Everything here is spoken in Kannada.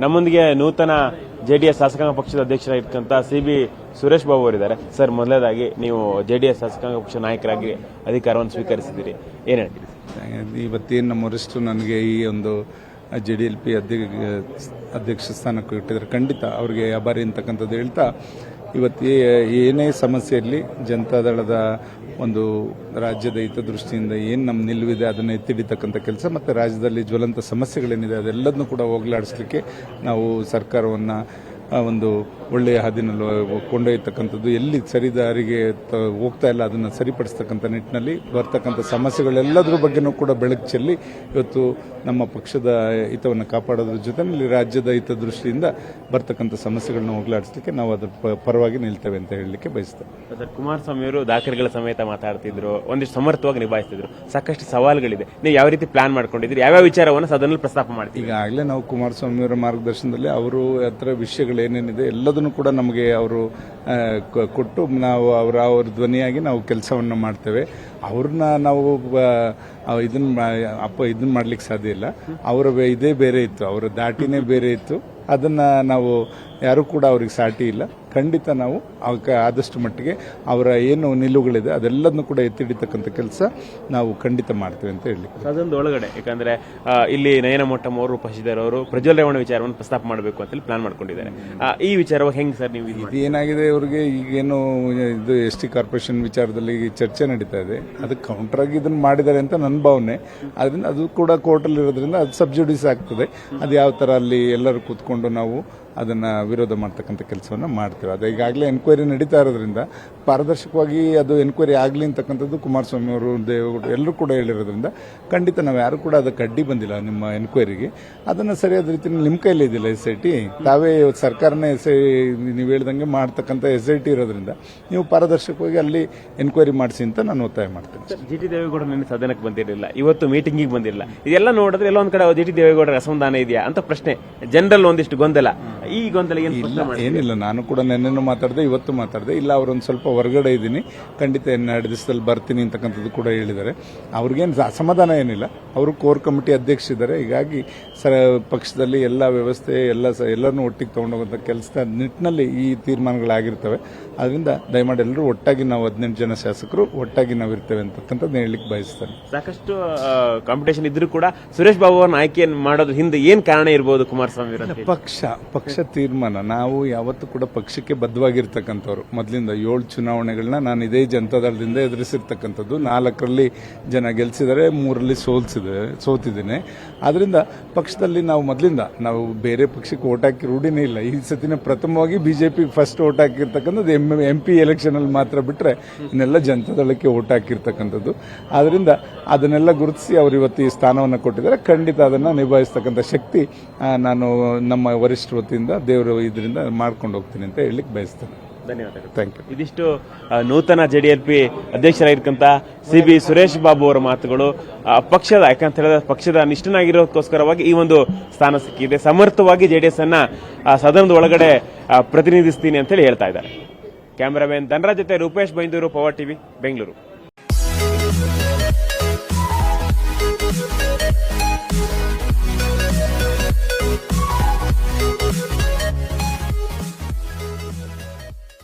ನಮ್ಮೊಂದಿಗೆ ನೂತನ ಜೆಡಿಎಸ್ ಶಾಸಕಾಂಗ ಪಕ್ಷದ ಅಧ್ಯಕ್ಷರಾಗಿರ್ತಕ್ಕಂಥ CB ಸುರೇಶ್ ಬಾಬು ಅವರಿದ್ದಾರೆ. ಸರ್, ಮೊದಲನೇದಾಗಿ ನೀವು ಜೆಡಿಎಸ್ ಶಾಸಕಾಂಗ ಪಕ್ಷ ನಾಯಕರಾಗಿ ಅಧಿಕಾರವನ್ನು ಸ್ವೀಕರಿಸಿದ್ದೀರಿ, ಏನು ಹೇಳ್ತೀರಿ? ಇವತ್ತೇನು ನಮ್ಮ ವರಿಷ್ಠರು ನನಗೆ ಈ ಒಂದು JDLP ಅಧ್ಯಕ್ಷ ಸ್ಥಾನಕ್ಕೆ ಇಟ್ಟಿದ್ದಾರೆ, ಖಂಡಿತ ಅವರಿಗೆ ಆಭಾರಿ ಅಂತಕ್ಕಂಥದ್ದು ಹೇಳ್ತಾ, ಇವತ್ತು ಏನೇ ಸಮಸ್ಯೆ ಇರಲಿ ಜನತಾದಳದ ಒಂದು ರಾಜ್ಯದ ಹಿತದೃಷ್ಟಿಯಿಂದ ಏನು ನಮ್ಮ ನಿಲುವಿದೆ ಅದನ್ನು ಎತ್ತಿಡಿತಕ್ಕಂಥ ಕೆಲಸ ಮತ್ತು ರಾಜ್ಯದಲ್ಲಿ ಜ್ವಲಂತ ಸಮಸ್ಯೆಗಳೇನಿದೆ ಅದೆಲ್ಲದನ್ನು ಕೂಡ ಹೋಗಲಾಡಿಸಲಿಕ್ಕೆ ನಾವು ಸರ್ಕಾರವನ್ನು ಒಂದು ಒಳ್ಳೆಯ ಹಾದಿನಲ್ಲಿ ಕೊಂಡೊಯ್ಯತಕ್ಕಂಥದ್ದು, ಎಲ್ಲಿ ಸರಿದಾರಿಗೆ ಹೋಗ್ತಾ ಇಲ್ಲ ಅದನ್ನು ಸರಿಪಡಿಸ್ತಕ್ಕಂಥ ನಿಟ್ಟಿನಲ್ಲಿ ಬರ್ತಕ್ಕಂಥ ಸಮಸ್ಯೆಗಳೆಲ್ಲದರ ಬಗ್ಗೆನೂ ಕೂಡ ಬೆಳಕು ಚೆಲ್ಲಿ ಇವತ್ತು ನಮ್ಮ ಪಕ್ಷದ ಹಿತವನ್ನು ಕಾಪಾಡೋದ್ರ ಜೊತೆಯಲ್ಲಿ ರಾಜ್ಯದ ಹಿತದೃಷ್ಟಿಯಿಂದ ಬರ್ತಕ್ಕಂಥ ಸಮಸ್ಯೆಗಳನ್ನ ಹೋಗಲಾಡಿಸಲಿಕ್ಕೆ ನಾವು ಅದರ ಪರವಾಗಿ ನಿಲ್ತೇವೆ ಅಂತ ಹೇಳಲಿಕ್ಕೆ ಬಯಸ್ತೇವೆ. ಸರ್, ಕುಮಾರಸ್ವಾಮಿ ಅವರು ದಾಖಲೆಗಳ ಸಮೇತ ಮಾತಾಡ್ತಿದ್ರು, ಒಂದಿಷ್ಟು ಸಮರ್ಥವಾಗಿ ನಿಭಾಯಿಸ್ತಿದ್ರು, ಸಾಕಷ್ಟು ಸವಾಲುಗಳಿದೆ. ನೀವು ಯಾವ ರೀತಿ ಪ್ಲಾನ್ ಮಾಡ್ಕೊಂಡಿದ್ರಿ, ಯಾವ್ಯಾವ ವಿಚಾರವನ್ನು ಸದನದಲ್ಲಿ ಪ್ರಸ್ತಾಪ ಮಾಡ್ತೀವಿ? ಈಗಾಗಲೇ ನಾವು ಕುಮಾರಸ್ವಾಮಿ ಅವರ ಮಾರ್ಗದರ್ಶನದಲ್ಲಿ ಅವರು ಹತ್ರ ವಿಷಯಗಳೇನೇನಿದೆ ಎಲ್ಲದನ್ನು ಕೂಡ ನಮಗೆ ಅವರು ಕೊಟ್ಟು ನಾವು ಅವರ ಧ್ವನಿಯಾಗಿ ನಾವು ಕೆಲಸವನ್ನು ಮಾಡ್ತೇವೆ. ಅವ್ರನ್ನ ನಾವು ಇದನ್ನ ಮಾಡ್ಲಿಕ್ಕೆ ಸಾಧ್ಯ ಇಲ್ಲ. ಅವರ ಇದೇ ಬೇರೆ ಇತ್ತು, ಅವರ ದಾಟಿನೇ ಬೇರೆ ಇತ್ತು. ಅದನ್ನ ನಾವು ಯಾರು ಕೂಡ ಅವ್ರಿಗೆ ಸಾಟಿ ಇಲ್ಲ. ಖಂಡಿತ ನಾವು ಆದಷ್ಟು ಮಟ್ಟಿಗೆ ಅವರ ಏನು ನಿಲುವುಗಳಿದೆ ಅದೆಲ್ಲದನ್ನು ಕೂಡ ಎತ್ತಿಡಿತಕ್ಕಂಥ ಕೆಲಸ ನಾವು ಖಂಡಿತ ಮಾಡ್ತೇವೆ ಅಂತ ಹೇಳಿ. ಅದೊಂದು ಒಳಗಡೆ ಯಾಕಂದ್ರೆ ಇಲ್ಲಿ ನಯನ ಮೊಟ್ಟಂ ಅವರು ರೂಪಶಿಧರ್ ಅವರು ಪ್ರಜ್ವಲ್ ರೇವಣ್ಣ ವಿಚಾರವನ್ನು ಪ್ರಸ್ತಾಪ ಮಾಡಬೇಕು ಅಂತ ಪ್ಲಾನ್ ಮಾಡ್ಕೊಂಡಿದ್ದಾರೆ. ಈ ವಿಚಾರವಾಗಿ ಹೆಂಗ್ ಸರ್ ನೀವು ಏನಾಗಿದೆ, ಅವರಿಗೆ ಈಗೇನು ಇದು ST ಕಾರ್ಪೊರೇಷನ್ ವಿಚಾರದಲ್ಲಿ ಚರ್ಚೆ ನಡೀತಾ ಇದೆ, ಅದಕ್ಕೆ ಕೌಂಟರ್ ಆಗಿ ಇದನ್ನು ಮಾಡಿದ್ದಾರೆ ಅಂತ ನನ್ನ ಭಾವನೆ. ಅದರಿಂದ ಅದು ಕೂಡ ಕೋರ್ಟಲ್ಲಿ ಇರೋದ್ರಿಂದ ಅದು ಸಬ್ಜುಡಿಸ್ ಆಗ್ತದೆ. ಅದು ಯಾವ ತರ ಅಲ್ಲಿ ಎಲ್ಲರೂ ಕೂತ್ಕೊಂಡು ನಾವು ಅದನ್ನ ವಿರೋಧ ಮಾಡ್ತಕ್ಕಂಥ ಕೆಲಸವನ್ನು ಮಾಡ್ತೇವೆ. ಅದು ಈಗಾಗಲೇ ಎನ್ಕ್ವೈರಿ ನಡೀತಾ ಇರೋದ್ರಿಂದ ಪಾರದರ್ಶಕವಾಗಿ ಅದು ಎನ್ಕ್ವೈರಿ ಆಗಲಿ ಅಂತಕ್ಕಂಥದ್ದು ಕುಮಾರಸ್ವಾಮಿ ಅವರು, ದೇವೇಗೌಡರು ಎಲ್ಲರೂ ಕೂಡ ಹೇಳಿರೋದ್ರಿಂದ ಖಂಡಿತ ನಾವು ಯಾರು ಕೂಡ ಅದಕ್ಕೆ ಅಡ್ಡಿ ಬಂದಿಲ್ಲ. ನಿಮ್ಮ ಎನ್ಕ್ವೈರಿಗೆ ಅದನ್ನು ಸರಿಯಾದ ರೀತಿಯಲ್ಲಿ ನಿಮ್ಮ ಕೈಲಿ ಇದಿಲ್ಲ. SIT ತಾವೇ ಸರ್ಕಾರನೇ ನೀವು ಹೇಳ್ದಂಗೆ ಮಾಡ್ತಕ್ಕಂಥ SIT ಇರೋದ್ರಿಂದ ನೀವು ಪಾರದರ್ಶಕವಾಗಿ ಅಲ್ಲಿ ಎನ್ಕ್ವೈರಿ ಮಾಡಿಸಿ ಅಂತ ನಾನು ಒತ್ತಾಯ ಮಾಡ್ತೇನೆ. GT ದೇವೇಗೌಡರು ನಿನ್ನೆ ಸದನಕ್ಕೆ ಬಂದಿರಲಿಲ್ಲ, ಇವತ್ತು ಮೀಟಿಂಗಿಗೆ ಬಂದಿರಲಿಲ್ಲ. ಇದೆಲ್ಲ ನೋಡಿದ್ರೆ ಎಲ್ಲೊಂದ್ ಕಡೆ GT ದೇವೇಗೌಡರ ಅಸಮಾಧಾನ ಇದೆಯಾ ಅಂತ ಪ್ರಶ್ನೆ, ಜನರಲ್ ಒಂದಿಷ್ಟು ಗೊಂದಲ. ಈ ಗೊಂದಲ ಏನಿಲ್ಲ, ನಾನು ಕೂಡ ನೆನ್ನೆನೂ ಮಾತಾಡಿದೆ, ಇವತ್ತು ಮಾತಾಡಿದೆ. ಇಲ್ಲ, ಅವರೊಂದು ಸ್ವಲ್ಪ ಹೊರಗಡೆ ಇದ್ದೀನಿ, ಖಂಡಿತ 2 ದಿವಸದಲ್ಲಿ ಬರ್ತೀನಿ ಅಂತಕ್ಕಂಥದ್ದು ಕೂಡ ಹೇಳಿದ್ದಾರೆ. ಅವ್ರಿಗೇನು ಅಸಮಾಧಾನ ಏನಿಲ್ಲ. ಅವರು ಕೋರ್ ಕಮಿಟಿ ಅಧ್ಯಕ್ಷರಿದ್ದಾರೆ. ಹೀಗಾಗಿ ಪಕ್ಷದಲ್ಲಿ ಎಲ್ಲ ವ್ಯವಸ್ಥೆ ಎಲ್ಲರನ್ನೂ ಒಟ್ಟಿಗೆ ತಗೊಂಡೋಗುವಂಥ ಕೆಲಸದ ನಿಟ್ಟಿನಲ್ಲಿ ಈ ತೀರ್ಮಾನಗಳಾಗಿರ್ತವೆ. ಅದರಿಂದ ದಯಮಾಡಿ ಎಲ್ಲರೂ ಒಟ್ಟಾಗಿ ನಾವು 18 ಜನ ಶಾಸಕರು ಒಟ್ಟಾಗಿ ನಾವು ಇರ್ತೇವೆ ಅಂತಕ್ಕಂಥದ್ದು ಹೇಳಲಿಕ್ಕೆ ಬಯಸ್ತಾರೆ. ಸಾಕಷ್ಟು ಕಾಂಪಿಟೇಷನ್ ಇದ್ರೂ ಕೂಡ ಸುರೇಶ್ ಬಾಬು ಅವರನ್ನ ಆಯ್ಕೆ ಮಾಡೋದ್ರ ಹಿಂದೆ ಏನ್ ಕಾರಣ ಇರಬಹುದು? ಕುಮಾರಸ್ವಾಮಿ ಪಕ್ಷ ತೀರ್ಮಾನ. ನಾವು ಯಾವತ್ತೂ ಕೂಡ ಪಕ್ಷಕ್ಕೆ ಬದ್ಧವಾಗಿರ್ತಕ್ಕಂಥವ್ರು. ಮೊದಲಿಂದ 7 ಚುನಾವಣೆಗಳನ್ನ ನಾನು ಇದೇ ಜನತಾದಳದಿಂದ ಎದುರಿಸಿರ್ತಕ್ಕಂಥದ್ದು. 4ರಲ್ಲಿ ಜನ ಗೆಲ್ಸಿದ್ದಾರೆ, 3ರಲ್ಲಿ ಸೋತಿದ್ದೇನೆ. ಆದ್ರಿಂದ ಪಕ್ಷದಲ್ಲಿ ನಾವು ಮೊದಲಿಂದ ನಾವು ಬೇರೆ ಪಕ್ಷಕ್ಕೆ ಓಟ್ ಹಾಕಿ ರೂಢಿನೇ ಇಲ್ಲ. ಈ ಸತಿನ ಪ್ರಥಮವಾಗಿ ಬಿಜೆಪಿ ಫಸ್ಟ್ ಓಟ್ ಹಾಕಿರ್ತಕ್ಕಂಥದ್ದು MP ಎಲೆಕ್ಷನ್ ಅಲ್ಲಿ ಮಾತ್ರ ಬಿಟ್ರೆ ಇನ್ನೆಲ್ಲ ಜನತಾದಳಕ್ಕೆ ಓಟ್ ಹಾಕಿರ್ತಕ್ಕಂಥದ್ದು. ಆದ್ರಿಂದ ಅದನ್ನೆಲ್ಲ ಗುರುತಿಸಿ ಅವರು ಇವತ್ತು ಈ ಸ್ಥಾನವನ್ನು ಕೊಟ್ಟಿದ್ದಾರೆ. ಖಂಡಿತ ಅದನ್ನ ನಿಭಾಯಿಸ್ತಕ್ಕಂಥ ಶಕ್ತಿ ನಾನು ನಮ್ಮ ವರಿಷ್ಠರ ವತಿಯಿಂದ ದೇವರು ಇದರಿಂದ ಮಾಡ್ಕೊಂಡು ಹೋಗ್ತೀನಿ ಅಂತ ಹೇಳಲಿಕ್ಕೆ ಬಯಸ್ತೇನೆ. ಧನ್ಯವಾದಗಳು. Thank you. ಇದಿಷ್ಟು ನೂತನ JDLP ಅಧ್ಯಕ್ಷರಾಗಿರ್ತಕ್ಕಂಥ CB ಸುರೇಶ್ ಬಾಬು ಅವರ ಮಾತುಗಳು. ಪಕ್ಷದ ಯಾಕಂತ ಹೇಳಿದ್ರೆ ಪಕ್ಷದ ನಿಷ್ಠನಾಗಿರೋದಕ್ಕೋಸ್ಕರವಾಗಿ ಈ ಒಂದು ಸ್ಥಾನ ಸಿಕ್ಕಿದೆ. ಸಮರ್ಥವಾಗಿ JDS ಅನ್ನ ಸದನದ ಒಳಗಡೆ ಪ್ರತಿನಿಧಿಸ್ತೀನಿ ಅಂತ ಹೇಳಿ ಹೇಳ್ತಾ ಇದ್ದಾರೆ. ಕ್ಯಾಮರಾಮನ್ ಧನರಾಜ್ ಜೊತೆ ರೂಪೇಶ್ ಬೈಂದೂರು, ಪವರ್ TV, ಬೆಂಗಳೂರು.